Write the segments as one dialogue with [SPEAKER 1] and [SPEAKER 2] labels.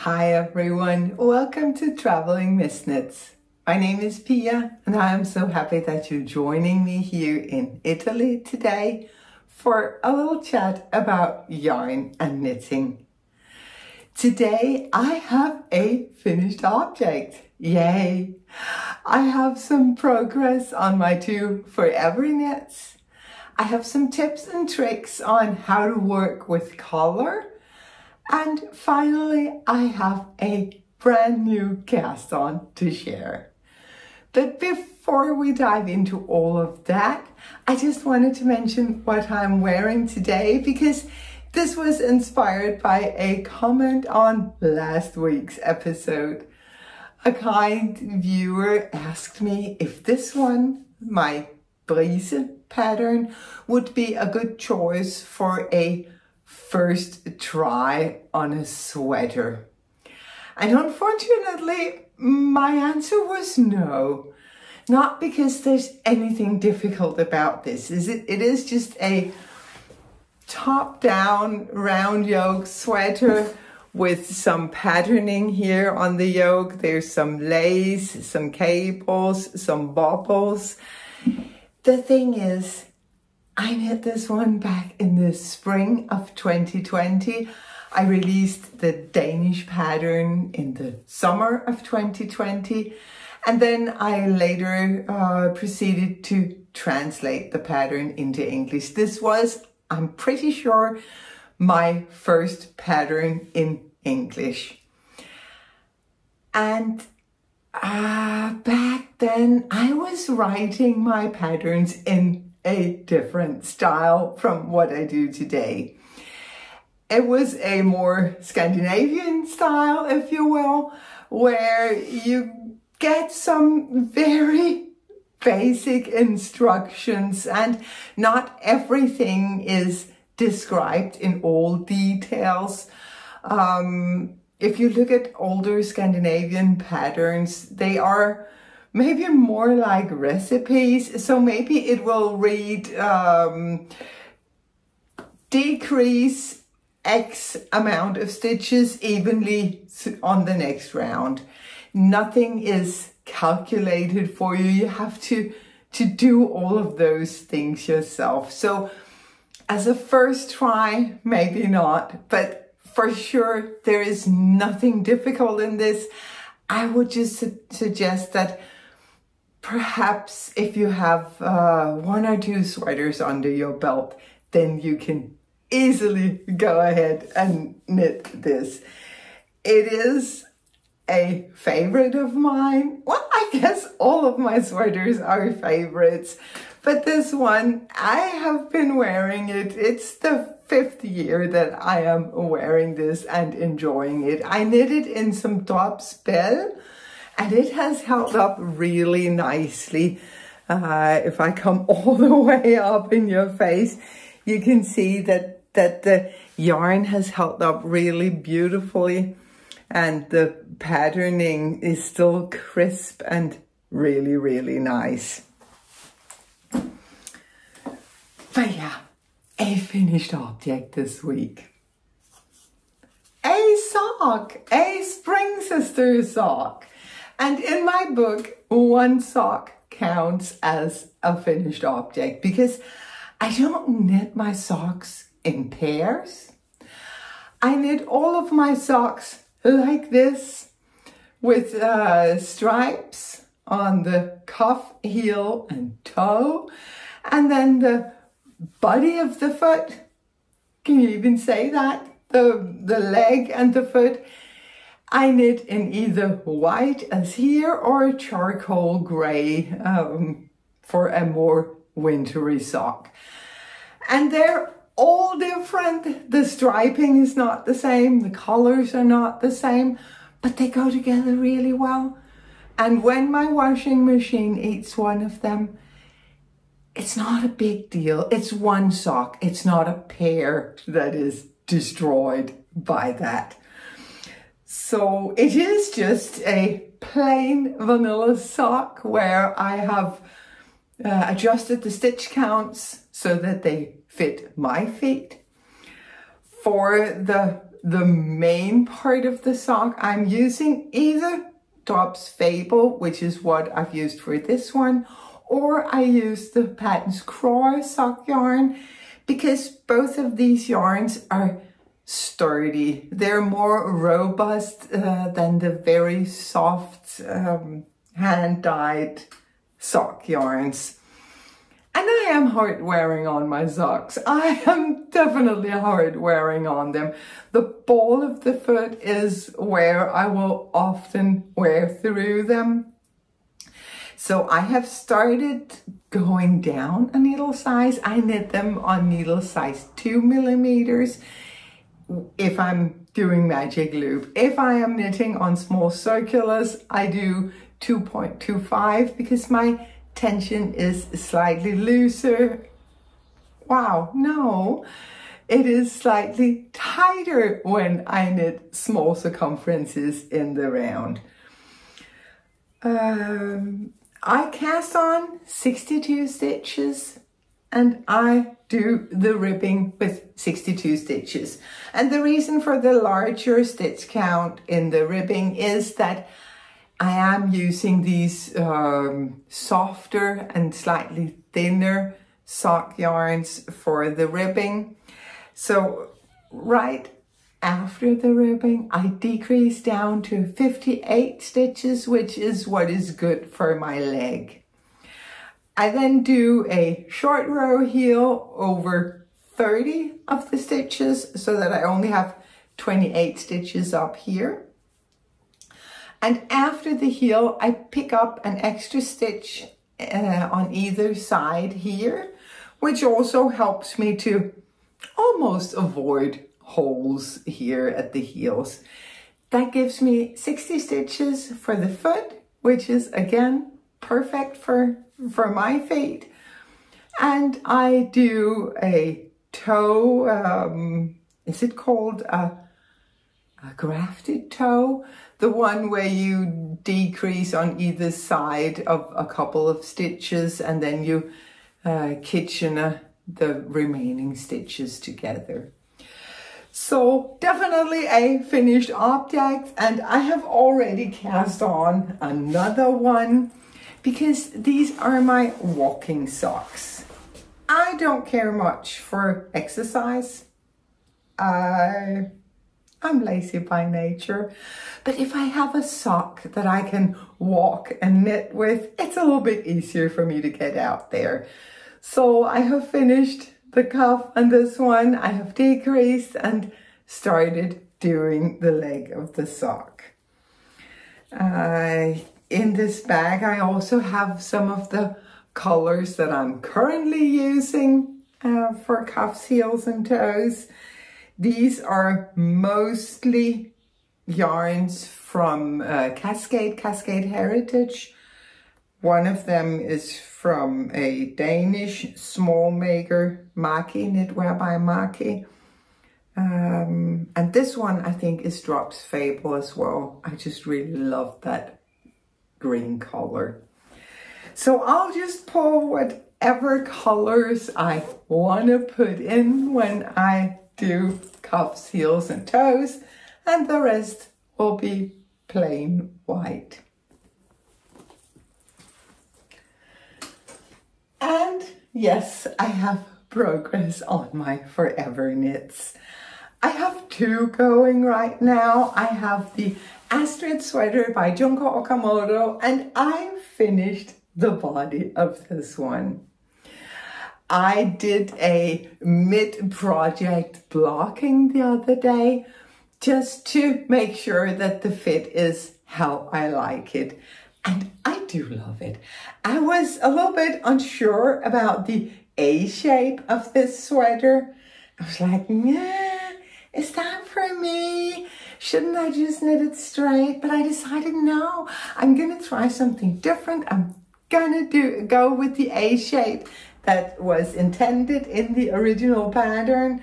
[SPEAKER 1] Hi everyone, welcome to Traveling Misknits. My name is Pia and I am so happy that you're joining me here in Italy today for a little chat about yarn and knitting. Today I have a finished object. Yay! I have some progress on my two forever knits. I have some tips and tricks on how to work with color. And finally, I have a brand new cast on to share. But before we dive into all of that, I just wanted to mention what I'm wearing today because this was inspired by a comment on last week's episode. A kind viewer asked me if this one, my Brise pattern, would be a good choice for a first try on a sweater. And unfortunately, my answer was no. Not because there's anything difficult about this. It is just a top-down round yoke sweater with some patterning here on the yoke. There's some lace, some cables, some bobbles. The thing is, I knit this one back in the spring of 2020. I released the Danish pattern in the summer of 2020. And then I later proceeded to translate the pattern into English. This was, I'm pretty sure, my first pattern in English. And back then I was writing my patterns in a different style from what I do today. It was a more Scandinavian style, if you will, where you get some very basic instructions and not everything is described in all details. If you look at older Scandinavian patterns, they are maybe more like recipes. So maybe it will read decrease X amount of stitches evenly on the next round. Nothing is calculated for you. You have to do all of those things yourself. So as a first try, maybe not, but for sure there is nothing difficult in this. I would just suggest that perhaps if you have one or two sweaters under your belt, then you can easily go ahead and knit this. It is a favorite of mine. Well, I guess all of my sweaters are favorites, but this one, I have been wearing it. It's the 5th year that I am wearing this and enjoying it. I knit it in some top spell, and it has held up really nicely. If I come all the way up in your face, you can see that the yarn has held up really beautifully and the patterning is still crisp and really, really nice. But yeah, a finished object this week. A sock, a Spring Sister sock. And in my book, one sock counts as a finished object because I don't knit my socks in pairs. I knit all of my socks like this with stripes on the cuff, heel and toe. And then the body of the foot, can you even say that? The leg and the foot, I knit in either white as here or charcoal gray for a more wintry sock. And they're all different. The striping is not the same, the colors are not the same, but they go together really well. And when my washing machine eats one of them, it's not a big deal. It's one sock. It's not a pair that is destroyed by that. So it is just a plain vanilla sock where I have adjusted the stitch counts so that they fit my feet. For the the main part of the sock, I'm using either Dobbs Fable, which is what I've used for this one, or I use the Patton's Craw sock yarn, because both of these yarns are sturdy. They're more robust than the very soft hand-dyed sock yarns. And I am hard wearing on my socks. I am definitely hard wearing on them. The ball of the foot is where I will often wear through them. So I have started going down a needle size. I knit them on needle size 2 millimeters if I'm doing magic loop. If I am knitting on small circulars, I do 2.25 because my tension is slightly looser. Wow, no, it is slightly tighter when I knit small circumferences in the round. I cast on 62 stitches and I do the ribbing with 62 stitches. And the reason for the larger stitch count in the ribbing is that I am using these softer and slightly thinner sock yarns for the ribbing. So right after the ribbing, I decrease down to 58 stitches, which is what is good for my leg. I then do a short row heel over 30 of the stitches so that I only have 28 stitches up here. And after the heel, I pick up an extra stitch on either side here, which also helps me to almost avoid holes here at the heels. That gives me 60 stitches for the foot, which is again perfect for my feet. And I do a toe, is it called a grafted toe? The one where you decrease on either side of a couple of stitches and then you Kitchener the remaining stitches together. So definitely a finished object, and I have already cast on another one because these are my walking socks. I don't care much for exercise. I'm lazy by nature, but if I have a sock that I can walk and knit with, it's a little bit easier for me to get out there. So I have finished the cuff on this one. I have decreased and started doing the leg of the sock. In this bag, I also have some of the colors that I'm currently using for cuffs, heels and toes. These are mostly yarns from Cascade Heritage. One of them is from a Danish small maker, Maki, knitwear by Maki. And this one I think is Dobbs Fable as well. I just really love that green color. So I'll just pull whatever colors I want to put in when I do cuffs, heels and toes, and the rest will be plain white. And yes, I have progress on my forever knits. I have two going right now. I have the Astrid sweater by Junko Okamoto, and I finished the body of this one. I did a mid-project blocking the other day just to make sure that the fit is how I like it. And I do love it. I was a little bit unsure about the A shape of this sweater. I was like, yeah, is that for me? Shouldn't I just knit it straight? But I decided, no, I'm gonna try something different. I'm gonna go with the A shape that was intended in the original pattern,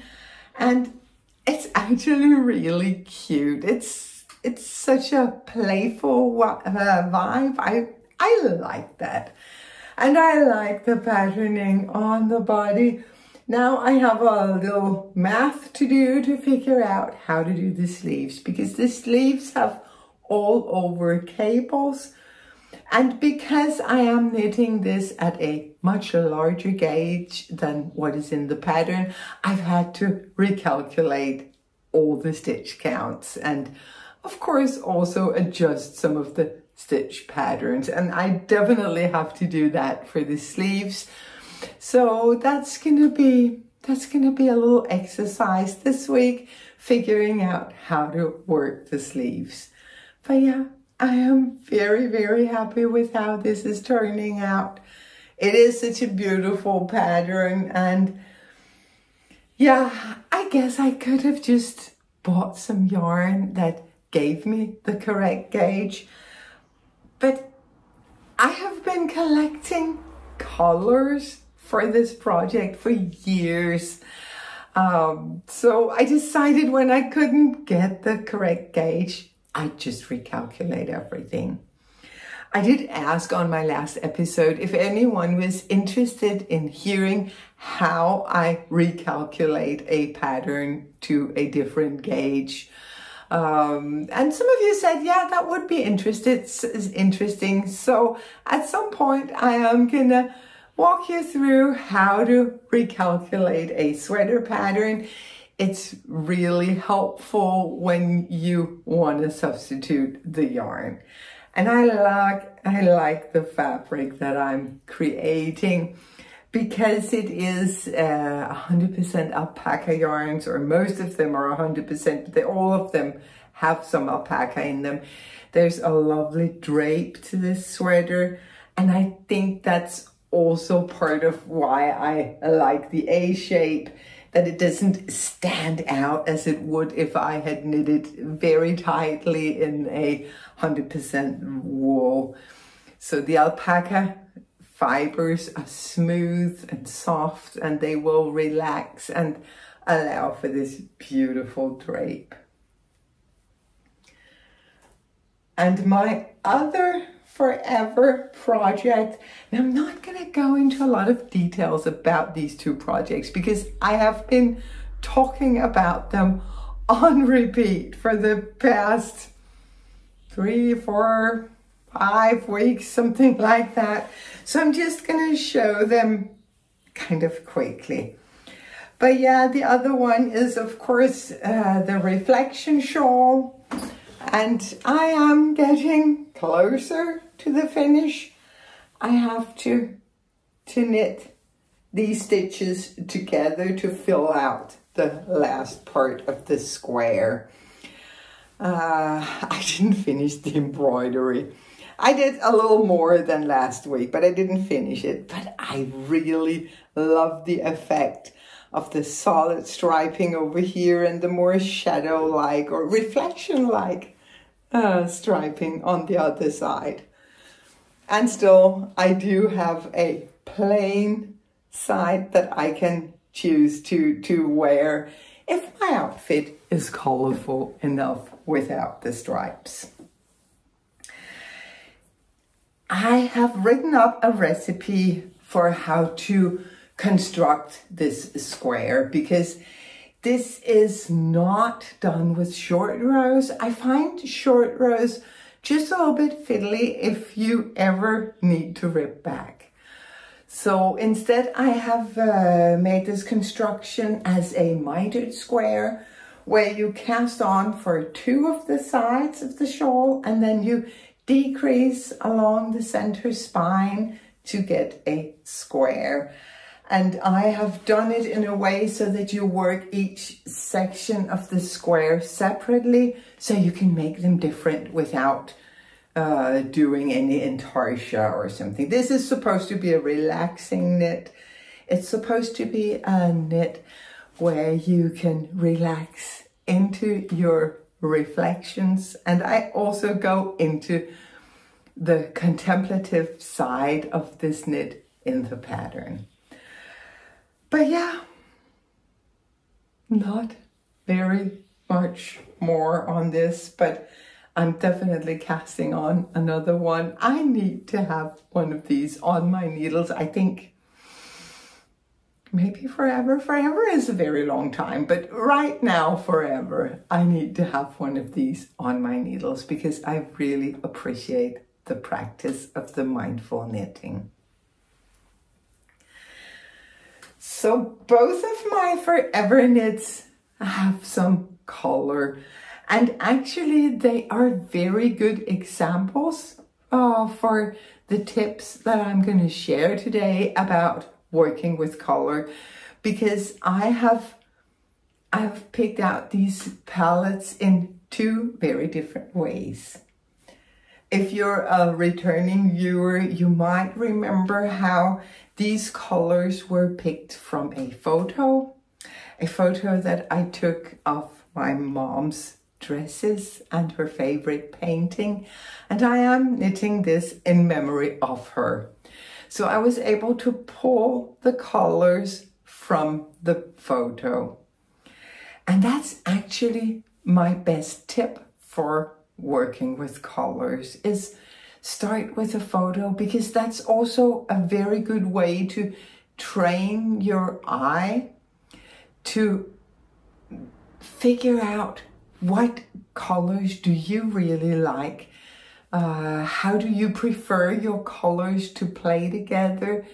[SPEAKER 1] and it's actually really cute. It's such a playful vibe. I like that, and I like the patterning on the body. Now I have a little math to do to figure out how to do the sleeves, because the sleeves have all over cables. And because I am knitting this at a much larger gauge than what is in the pattern, I've had to recalculate all the stitch counts and of course also adjust some of the stitch patterns. And I definitely have to do that for the sleeves. So that's gonna be a little exercise this week, figuring out how to work the sleeves. But yeah, I am very, very happy with how this is turning out. It is such a beautiful pattern, and yeah, I guess I could have just bought some yarn that gave me the correct gauge, but I have been collecting colors for this project for years. So I decided when I couldn't get the correct gauge, I'd just recalculate everything. I did ask on my last episode if anyone was interested in hearing how I recalculate a pattern to a different gauge. And some of you said, yeah, that would be interesting. So at some point I am gonna walk you through how to recalculate a sweater pattern. It's really helpful when you want to substitute the yarn. And I like the fabric that I'm creating because it is 100% alpaca yarns, or most of them are 100%, but all of them have some alpaca in them. There's a lovely drape to this sweater, and I think that's also part of why I like the A shape, that it doesn't stand out as it would if I had knitted very tightly in a 100% wool. So the alpaca fibers are smooth and soft, and they will relax and allow for this beautiful drape. And my other forever project, and I'm not going to go into a lot of details about these two projects because I have been talking about them on repeat for the past 3, 4, 5 weeks, something like that. So I'm just going to show them kind of quickly. But yeah, the other one is of course the reflection shawl, and I am getting closer to the finish. I have to knit these stitches together to fill out the last part of the square. I didn't finish the embroidery. I did a little more than last week, but I didn't finish it. But I really love the effect of the solid striping over here and the more shadow-like or reflection-like striping on the other side. And still, I do have a plain side that I can choose to wear if my outfit is colorful enough without the stripes. I have written up a recipe for how to construct this square because this is not done with short rows. I find short rows just a little bit fiddly if you ever need to rip back. So instead I have made this construction as a mitered square where you cast on for 2 of the sides of the shawl and then you decrease along the center spine to get a square. And I have done it in a way so that you work each section of the square separately so you can make them different without doing any intarsia or something. This is supposed to be a relaxing knit. It's supposed to be a knit where you can relax into your reflections. And I also go into the contemplative side of this knit in the pattern. But yeah, not very much more on this, but I'm definitely casting on another one. I need to have one of these on my needles, I think maybe forever. Forever is a very long time, but right now, forever, I need to have one of these on my needles because I really appreciate the practice of the mindful knitting. So both of my forever knits have some color, and actually they are very good examples for the tips that I'm going to share today about working with color, because I've picked out these palettes in two very different ways. If you're a returning viewer, you might remember how these colors were picked from a photo that I took of my mom's dresses and her favorite painting, and I am knitting this in memory of her. So I was able to pull the colors from the photo. And that's actually my best tip for working with colors, is start with a photo, because that's also a very good way to train your eye to figure out what colors do you really like. How do you prefer your colors to play together?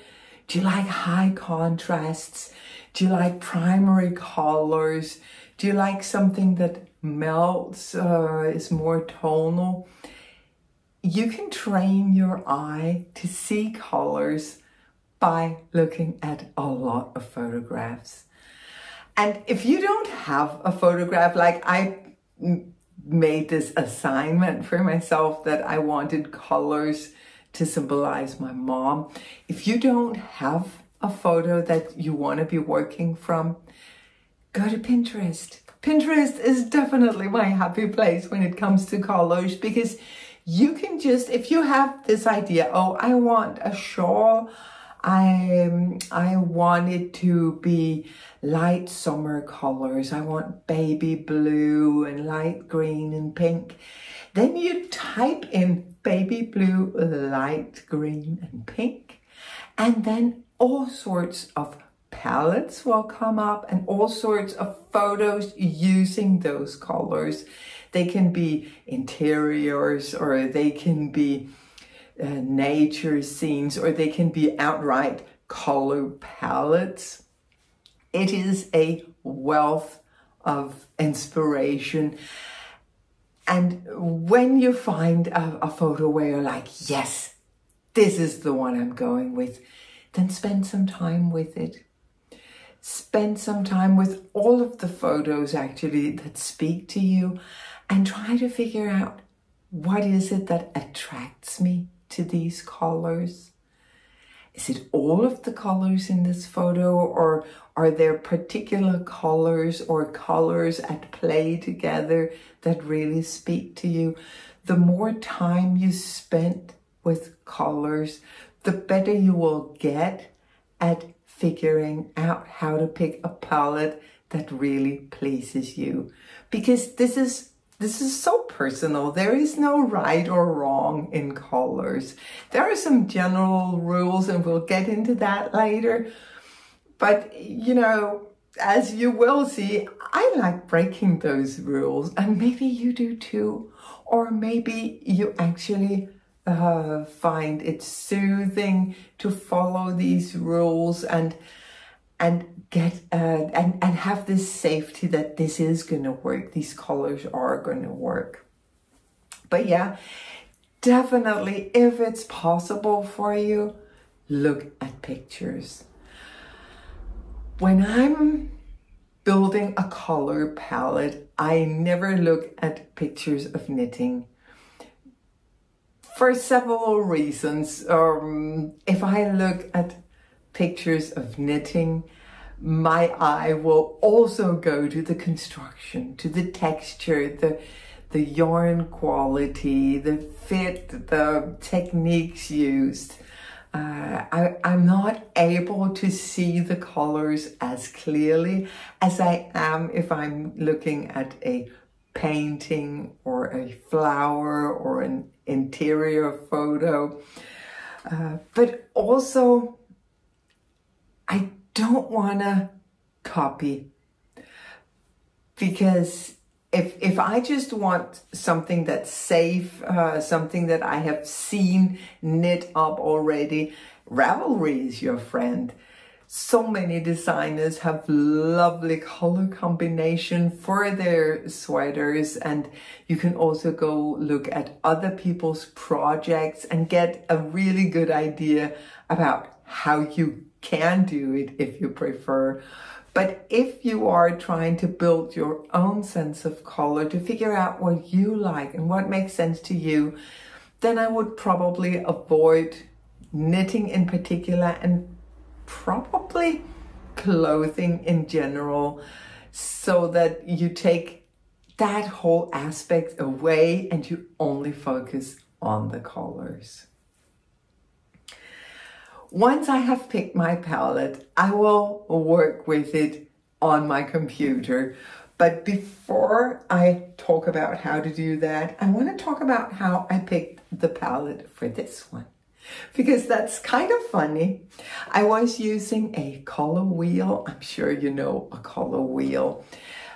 [SPEAKER 1] Do you like high contrasts? Do you like primary colors? Do you like something that melts, is more tonal? You can train your eye to see colors by looking at a lot of photographs. And if you don't have a photograph, like I made this assignment for myself that I wanted colors to symbolize my mom. If you don't have a photo that you want to be working from, go to Pinterest. Pinterest is definitely my happy place when it comes to colors, because you can just, if you have this idea, oh, I want a shawl, I want it to be light summer colors. I want baby blue and light green and pink. Then you type in baby blue, light green and pink, and then all sorts of palettes will come up and all sorts of photos using those colors. They can be interiors, or they can be nature scenes, or they can be outright color palettes. It is a wealth of inspiration. And when you find a photo where you're like, yes, this is the one I'm going with, then spend some time with it. Spend some time with all of the photos actually that speak to you, and try to figure out, what is it that attracts me to these colors? Is it all of the colors in this photo, or are there particular colors or colors at play together that really speak to you? The more time you spend with colors, the better you will get at figuring out how to pick a palette that really pleases you. Because this is so personal. There is no right or wrong in colors. There are some general rules, and we'll get into that later. But, you know, as you will see, I like breaking those rules, and maybe you do too. Or maybe you actually find it soothing to follow these rules and get and have this safety that this is gonna work. These colors are gonna work. But yeah, definitely, if it's possible for you, look at pictures. When I'm building a color palette, I never look at pictures of knitting, for several reasons. If I look at pictures of knitting, my eye will also go to the construction, to the texture, the yarn quality, the fit, the techniques used. I'm not able to see the colors as clearly as I am if I'm looking at a painting or a flower or an interior photo. But also, I don't want to copy, because if I just want something that's safe, something that I have seen knit up already, Ravelry is your friend. So many designers have lovely color combination for their sweaters, and you can also go look at other people's projects and get a really good idea about how you can do it if you prefer. But if you are trying to build your own sense of color, to figure out what you like and what makes sense to you, then I would probably avoid knitting in particular, and probably clothing in general, so that you take that whole aspect away and you only focus on the colors. Once I have picked my palette, I will work with it on my computer. But before I talk about how to do that, I want to talk about how I picked the palette for this one, because that's kind of funny. I was using a color wheel. I'm sure you know a color wheel.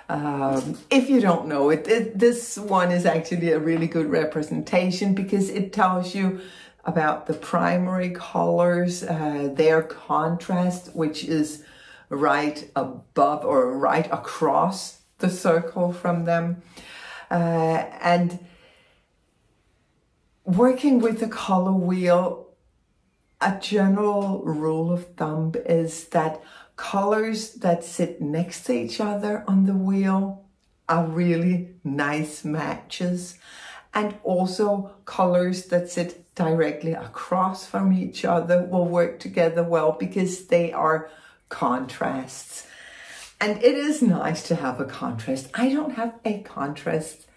[SPEAKER 1] If you don't know it, this one is actually a really good representation, because it tells you about the primary colors, their contrast, which is right above or right across the circle from them. And working with the color wheel, a general rule of thumb is that colors that sit next to each other on the wheel are really nice matches. And also colors that sit directly across from each other will work together well, because they are contrasts. And it is nice to have a contrast. I don't have a contrast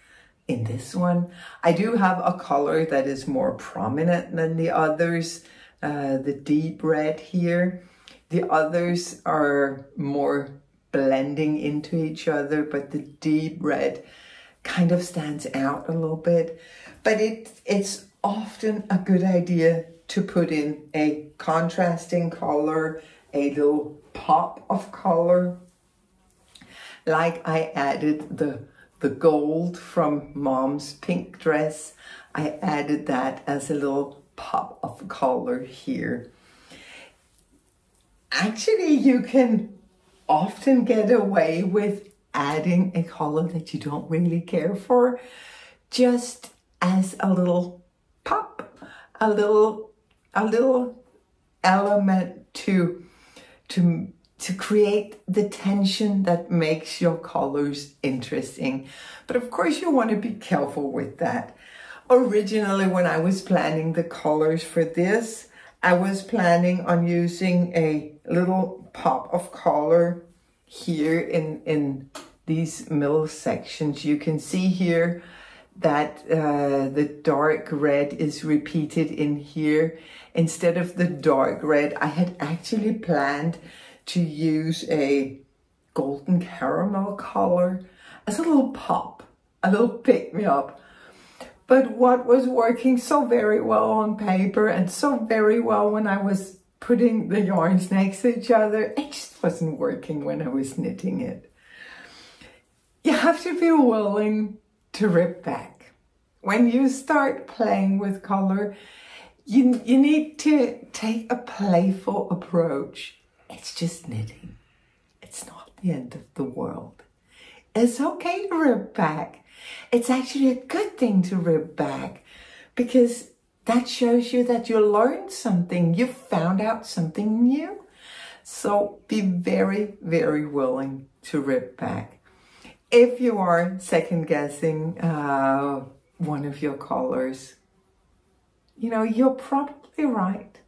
[SPEAKER 1] in this one. I do have a color that is more prominent than the others, the deep red here. The others are more blending into each other, but the deep red kind of stands out a little bit. But it's often a good idea to put in a contrasting color, a little pop of color. Like I added the gold from Mom's pink dress. I added that as a little pop of color here. Actually, you can often get away with adding a color that you don't really care for, just as a little pop, a little element to create the tension that makes your colors interesting. But of course you want to be careful with that. Originally, when I was planning the colors for this, I was planning on using a little pop of color here in these middle sections. You can see here that the dark red is repeated in here. Instead of the dark red, I had actually planned to use a golden caramel color as a little pop, a little pick-me-up. But what was working so very well on paper and so very well when I was putting the yarns next to each other, it just wasn't working when I was knitting it. You have to be willing to rip back. When you start playing with color, you need to take a playful approach. It's just knitting. It's not the end of the world. It's okay to rip back. It's actually a good thing to rip back, because that shows you that you learned something. You found out something new. So be very, very willing to rip back. If you are second guessing one of your colors, you're probably right,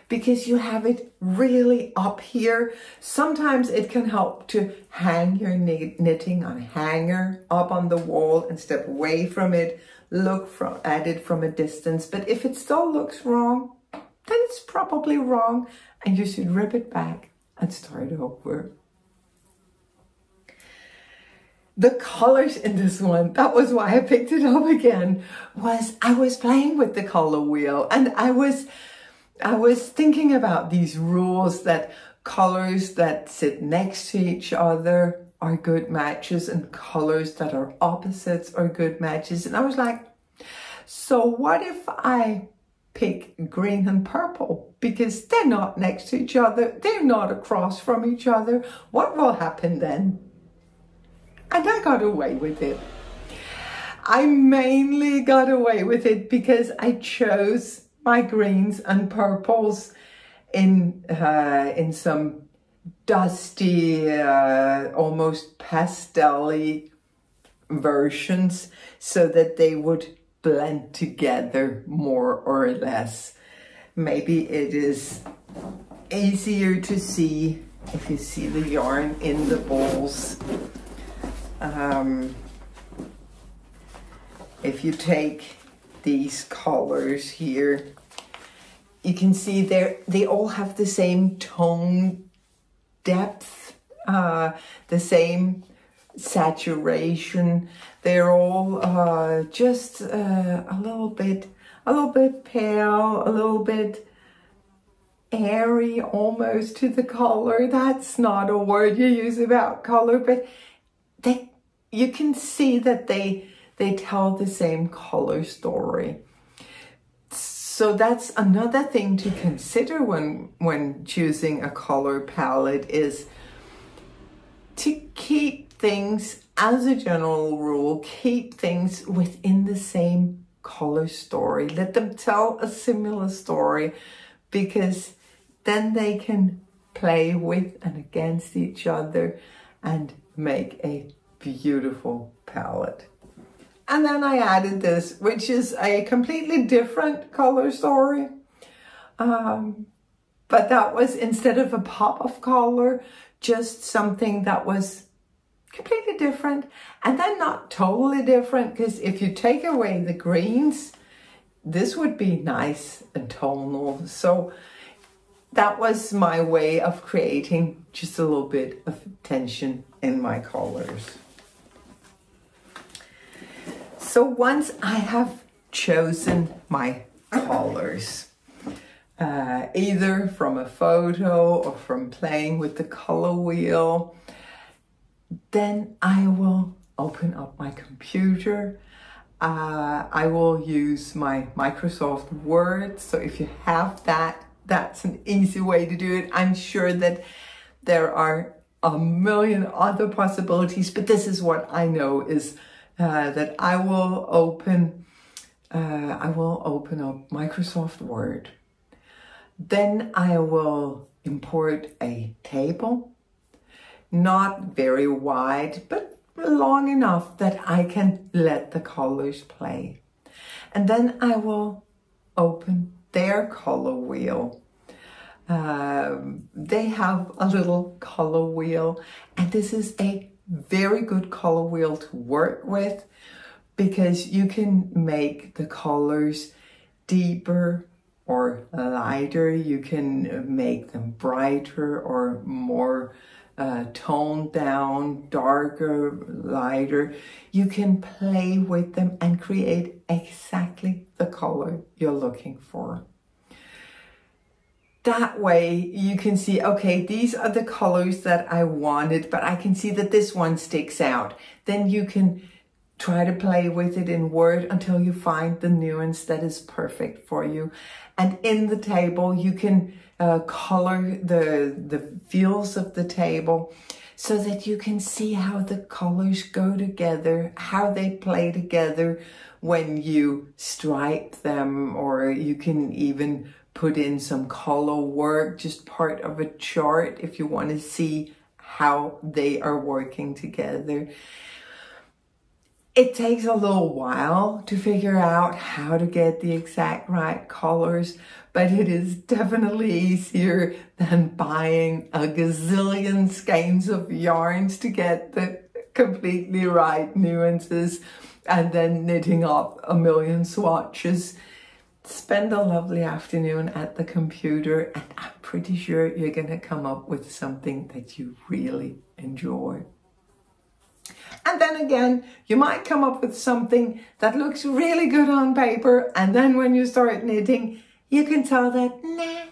[SPEAKER 1] because you have it really up here. Sometimes it can help to hang your knitting on a hanger up on the wall and step away from it, look at it from a distance. But if it still looks wrong, then it's probably wrong, and you should rip it back and start over. The colors in this one, that was why I picked it up again, was I was playing with the color wheel, and I was thinking about these rules that colors that sit next to each other are good matches, and colors that are opposites are good matches. And I was like, so what if I pick green and purple? Because they're not next to each other, they're not across from each other. What will happen then? And I got away with it. I mainly got away with it because I chose my greens and purples in some dusty, almost pastel-y versions, so that they would blend together more or less. Maybe it is easier to see if you see the yarn in the balls. If you take these colors here, you can see they all have the same tone depth, the same saturation. They're all just a little bit pale, a little bit airy almost to the color. That's not a word you use about color, but you can see that they tell the same color story. So that's another thing to consider when choosing a color palette, is to keep things, as a general rule, keep things within the same color story. Let them tell a similar story, because then they can play with and against each other and make a beautiful palette. And then I added this, which is a completely different color story. But that was, instead of a pop of color, just something that was completely different. And then not totally different, because if you take away the greens, this would be nice and tonal. So that was my way of creating just a little bit of tension in my colors. So once I have chosen my colors, either from a photo or from playing with the color wheel, then I will open up my computer. I will use my Microsoft Word. So if you have that, that's an easy way to do it. I'm sure that there are a million other possibilities, but this is what I know is that I will open up Microsoft Word. Then I will import a table, not very wide, but long enough that I can let the colors play. And then I will open their color wheel. They have a little color wheel, and this is a very good color wheel to work with, because you can make the colors deeper or lighter. You can make them brighter or more toned down, darker, lighter. You can play with them and create exactly the color you're looking for. That way you can see, okay, these are the colors that I wanted, but I can see that this one sticks out. Then you can try to play with it in Word until you find the nuance that is perfect for you. And in the table, you can color the feels of the table so that you can see how the colors go together, how they play together when you stripe them, or you can even put in some color work, just part of a chart if you want to see how they are working together. It takes a little while to figure out how to get the exact right colors, but it is definitely easier than buying a gazillion skeins of yarns to get the completely right nuances and then knitting up a million swatches. Spend a lovely afternoon at the computer, and I'm pretty sure you're going to come up with something that you really enjoy. And then again, you might come up with something that looks really good on paper, and then when you start knitting, you can tell that, nah,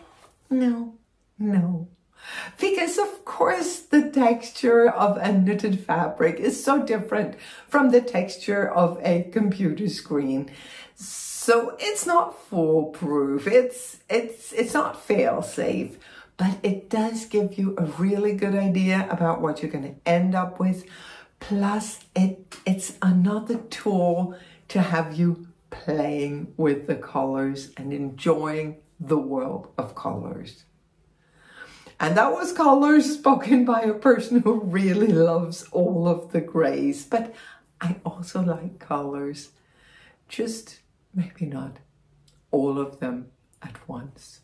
[SPEAKER 1] no. Because of course the texture of a knitted fabric is so different from the texture of a computer screen. So it's not foolproof, it's not fail-safe, but it does give you a really good idea about what you're going to end up with. Plus it's another tool to have you playing with the colors and enjoying the world of colors. And that was colors spoken by a person who really loves all of the grays. But I also like colors, just maybe not all of them at once.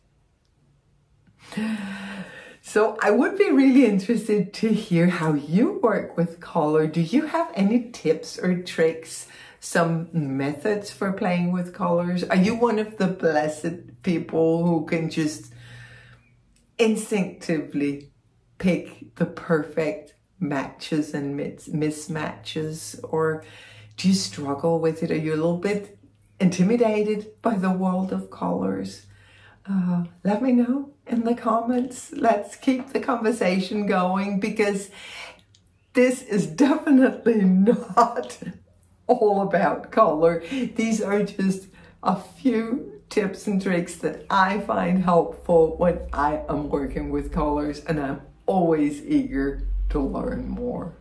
[SPEAKER 1] So I would be really interested to hear how you work with color. Do you have any tips or tricks, some methods for playing with colors? Are you one of the blessed people who can just instinctively pick the perfect matches and mismatches? Or do you struggle with it? Are you a little bit intimidated by the world of colors? Let me know in the comments. Let's keep the conversation going, because this is definitely not all about color. These are just a few tips and tricks that I find helpful when I am working with colors, and I'm always eager to learn more.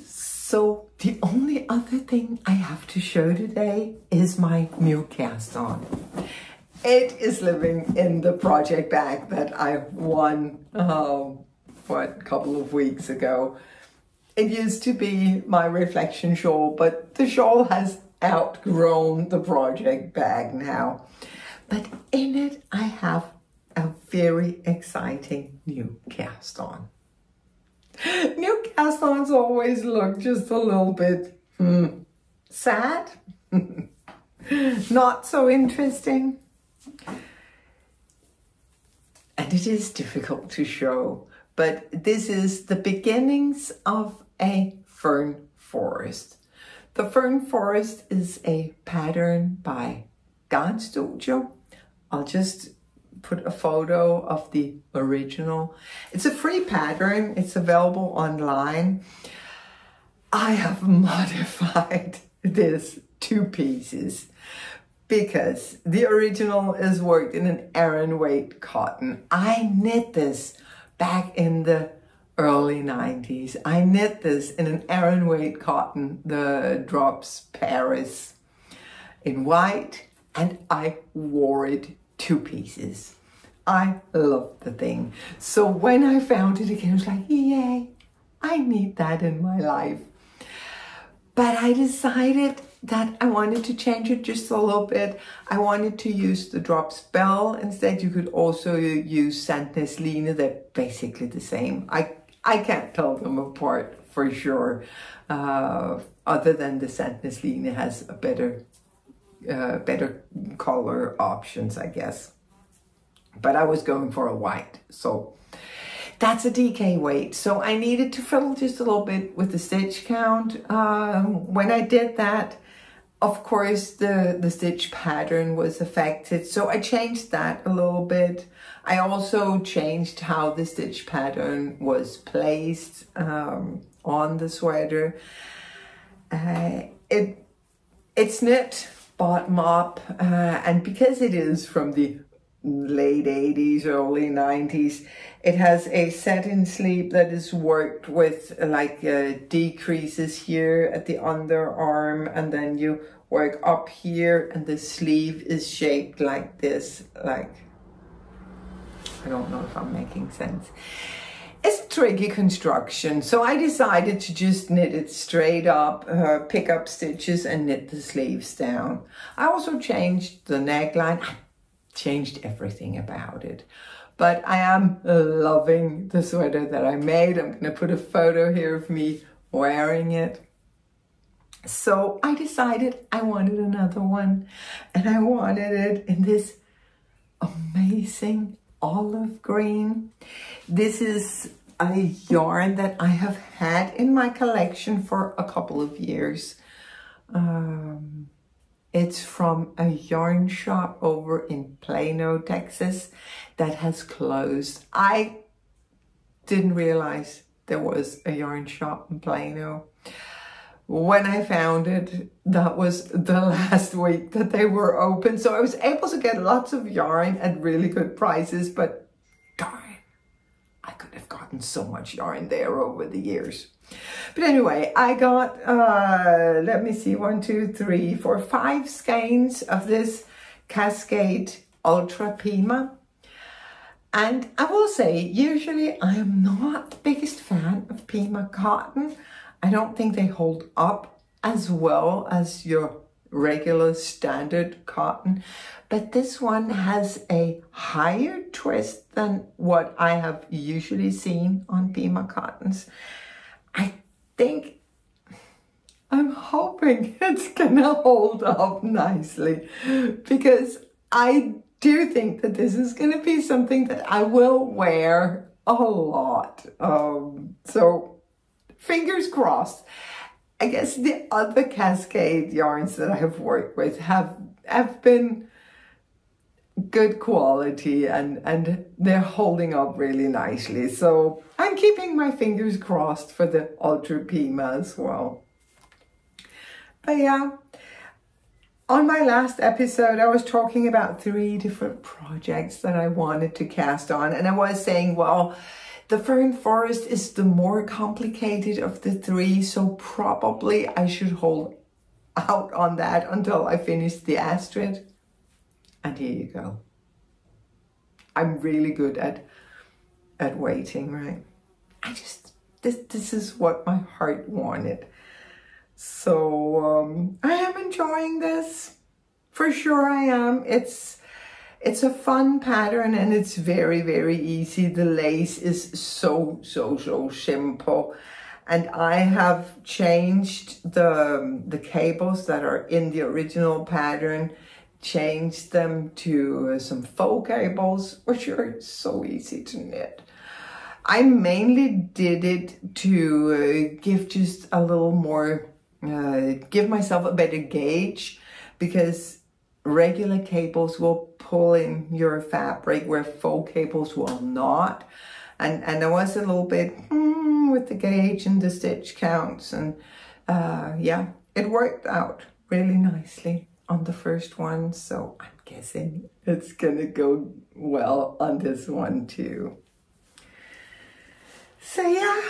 [SPEAKER 1] So the only other thing I have to show today is my new cast on. It is living in the project bag that I won, a couple of weeks ago. It used to be my reflection shawl, but the shawl has outgrown the project bag now. But in it, I have a very exciting new cast on. New cast-ons always look just a little bit sad, not so interesting. And it is difficult to show, but this is the beginnings of a fern forest. The fern forest is a pattern by Studio. I'll just put a photo of the original. It's a free pattern. It's available online. I have modified this 2 pieces because the original is worked in an Aran weight cotton. I knit this back in the early 90s. I knit this in an Aran weight cotton, the Drops Paris in white, and I wore it 2 pieces. I love the thing. So when I found it again, I was like, yay, I need that in my life. But I decided that I wanted to change it just a little bit. I wanted to use the Drops Bell instead. You could also use Sandnesline. They're basically the same. I can't tell them apart for sure, other than the Sandnesline has a better color options, I guess. But I was going for a white, so that's a DK weight. So I needed to fiddle just a little bit with the stitch count. When I did that, of course, the stitch pattern was affected. So I changed that a little bit. I also changed how the stitch pattern was placed on the sweater. It's knit bottom up, and because it is from the late 80s, early 90s, it has a satin sleeve that is worked with like decreases here at the underarm, and then you work up here, and the sleeve is shaped like this, like, I don't know if I'm making sense. It's a tricky construction, so I decided to just knit it straight up, pick up stitches and knit the sleeves down. I also changed the neckline. I changed everything about it. But I am loving the sweater that I made. I'm going to put a photo here of me wearing it. So I decided I wanted another one, and I wanted it in this amazing olive green. This is a yarn that I have had in my collection for a couple of years. It's from a yarn shop over in Plano, Texas that has closed. I didn't realize there was a yarn shop in Plano. When I found it, that was the last week that they were open. So I was able to get lots of yarn at really good prices, but darn, I could have gotten so much yarn there over the years. But anyway, I got, let me see, 1, 2, 3, 4, 5 skeins of this Cascade Ultra Pima. And I will say, usually I am not the biggest fan of Pima cotton. I don't think they hold up as well as your regular standard cotton. But this one has a higher twist than what I have usually seen on Pima cottons. I'm hoping it's gonna hold up nicely, because I do think that this is gonna be something that I will wear a lot. So fingers crossed. I guess the other Cascade yarns that I have worked with have been good quality and they're holding up really nicely. So I'm keeping my fingers crossed for the Ultra Pima as well. But yeah, on my last episode, I was talking about 3 different projects that I wanted to cast on. And I was saying, well, the Fern Forest is the more complicated of the 3. So probably I should hold out on that until I finish the Astrid. And here you go. I'm really good at waiting, right? This is what my heart wanted. So I am enjoying this. For sure I am. It's a fun pattern and it's very, very easy. The lace is so simple. And I have changed the cables that are in the original pattern, changed them to some faux cables, which are so easy to knit. I mainly did it to give just a little more, give myself a better gauge, because regular cables will pull in your fabric where faux cables will not. And I was a little bit with the gauge and the stitch counts, and yeah, it worked out really nicely on the first one, so I'm guessing it's gonna go well on this one too. So yeah,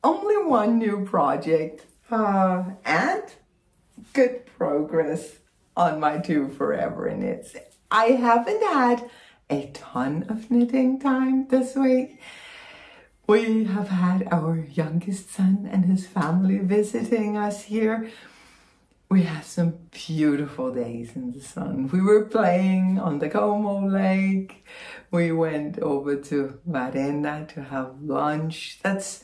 [SPEAKER 1] only one new project and good progress on my 2 Forever Knits. I haven't had a ton of knitting time this week. We have had our youngest son and his family visiting us here. We had some beautiful days in the sun. We were playing on the Como Lake. We went over to Varena to have lunch. That's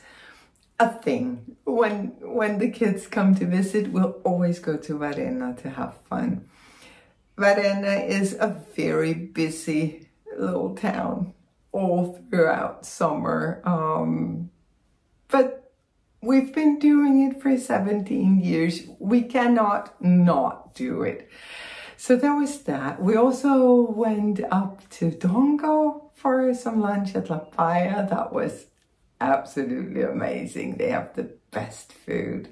[SPEAKER 1] a thing. When the kids come to visit, we'll always go to Varena to have fun. Varena is a very busy little town all throughout summer. But we've been doing it for 17 years. We cannot not do it. So there was that. We also went up to Dongo for some lunch at La Paya. That was absolutely amazing. They have the best food.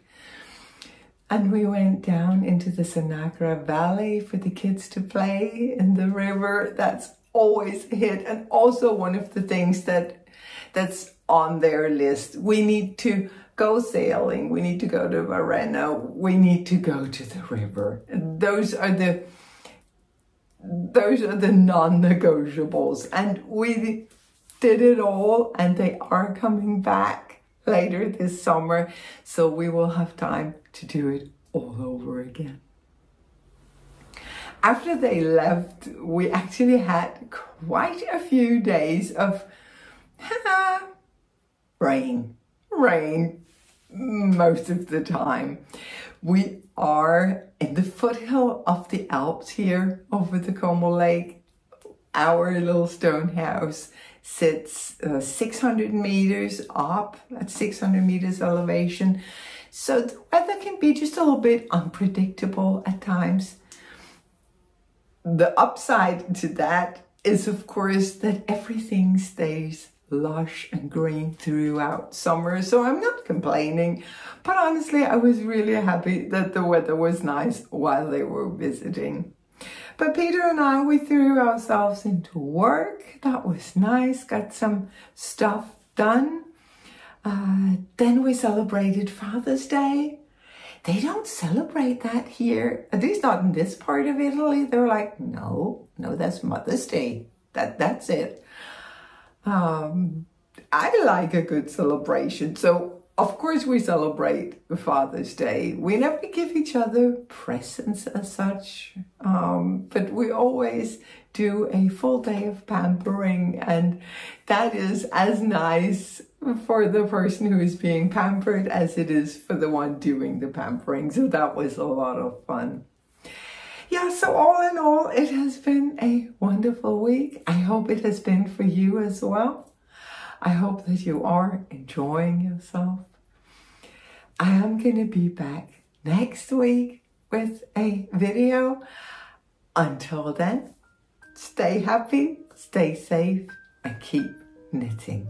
[SPEAKER 1] And we went down into the Sanagra Valley for the kids to play in the river. That's always a hit. And also one of the things that's on their list. We need to go sailing. We need to go to Varena. We need to go to the river. Those are the non-negotiables. And we did it all, and they are coming back later this summer. So we will have time to do it all over again. After they left, we actually had quite a few days of rain most of the time. We are in the foothill of the Alps here over the Como Lake. Our little stone house sits 600 meters up at 600 meters elevation. So the weather can be just a little bit unpredictable at times. The upside to that is, of course, that everything stays lush and green throughout summer. So I'm not complaining, but honestly, I was really happy that the weather was nice while they were visiting. But Peter and I, we threw ourselves into work. That was nice, got some stuff done. Then we celebrated Father's Day. They don't celebrate that here, at least not in this part of Italy. They're like, no, that's Mother's Day. That's it. I like a good celebration. So, of course, we celebrate Father's Day. We never give each other presents as such, but we always do a full day of pampering, and that is as nice for the person who is being pampered as it is for the one doing the pampering. So that was a lot of fun. Yeah, so all in all, it has been a wonderful week. I hope it has been for you as well. I hope that you are enjoying yourself. I am going to be back next week with a video. Until then, stay happy, stay safe, and keep knitting.